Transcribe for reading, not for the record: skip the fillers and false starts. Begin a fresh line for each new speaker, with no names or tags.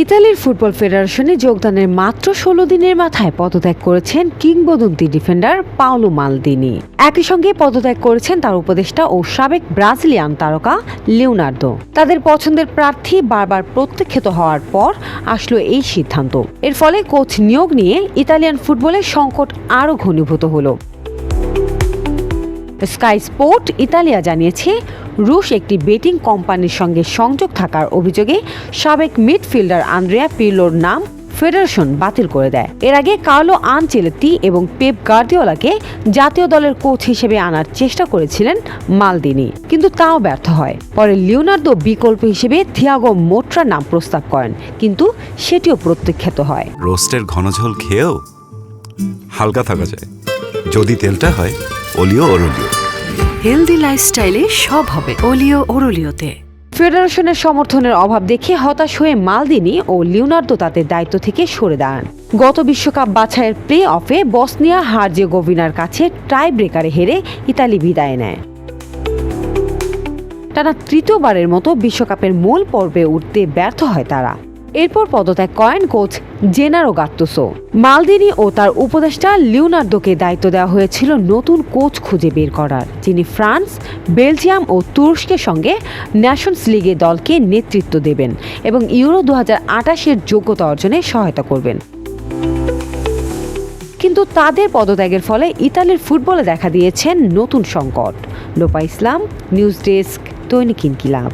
ইতালির ফুটবল ফেডারেশনে যোগদানের মাত্র ১৬ দিনের মাথায় পদত্যাগ করেছেন কিংবদন্তি ডিফেন্ডার পাওলো মালদিনি। একই সঙ্গে পদত্যাগ করেছেন তার উপদেষ্টা ও সাবেক ব্রাজিলিয়ান তারকা লিওনার্দো। তাদের পছন্দের প্রার্থী বারবার প্রত্যাখ্যাত হওয়ার পর আসলো এই সিদ্ধান্ত। এর ফলে কোচ নিয়োগ নিয়ে ইতালিয়ান ফুটবলের সংকট আরও ঘনীভূত হলো। স্কাই স্পোর্ট ইতালিয়া জানিয়েছে, রুশ একটি বেটিং কোম্পানির সঙ্গে সংযোগ থাকার অভিযোগে সাবেক মিডফিল্ডার আন্দ্রেয়া পিরলোর নাম ফেডারেশন বাতিল করে দেয়। এর আগে কার্লো আনচেলত্তি এবং পেপ গার্দিওলাকে জাতীয় দলের কোচ হিসেবে আনার চেষ্টা করেছিলেন মালদিনি, কিন্তু তাও ব্যর্থ হয়। পরে লিওনার্দো বিকল্প হিসেবে থিয়াগো মোট্রার নাম প্রস্তাব করেন, কিন্তু সেটিও প্রত্যাখ্যাত হয়।
রোস্টের ঘন ঝোল খেয়েও হালকা থাকা যায় যদি তেলটা হয় অলিও ওরলিও।
হেলদি লাইফস্টাইলে সব হবে অলিও ওরলিওতে।
ফেডারেশনের সমর্থনের অভাব দেখে হতাশ হয়ে মালদিনি ও লিওনার্দো তাদের দায়িত্ব থেকে সরে দাঁড়ান। গত বিশ্বকাপ বাছাইয়ের প্লে অফে বসনিয়া হার্জেগোভিনার কাছে টাই ব্রেকারে হেরে ইতালি বিদায় নেয়। টানা তৃতীয়বারের মতো বিশ্বকাপের মূল পর্বে উঠতে ব্যর্থ হয় তারা। এরপর পদত্যাগ করেন কোচ জেনারো গাত্তুসো। মালদিনি ও তার উপদেষ্টা লিওনার্দোকে দায়িত্ব দেওয়া হয়েছিল নতুন কোচ খুঁজে বের করার, যিনি ফ্রান্স, বেলজিয়াম ও তুরস্কের সঙ্গে ন্যাশনস লিগে দলকে নেতৃত্ব দেবেন এবং ইউরো 2028-এর যোগ্যতা অর্জনে সহায়তা করবেন। কিন্তু তাদের পদত্যাগের ফলে ইতালির ফুটবলে দেখা দিয়েছেন নতুন সংকট। লোপা ইসলাম, নিউজ ডেস্ক, দৈনিক ইনকিলাব।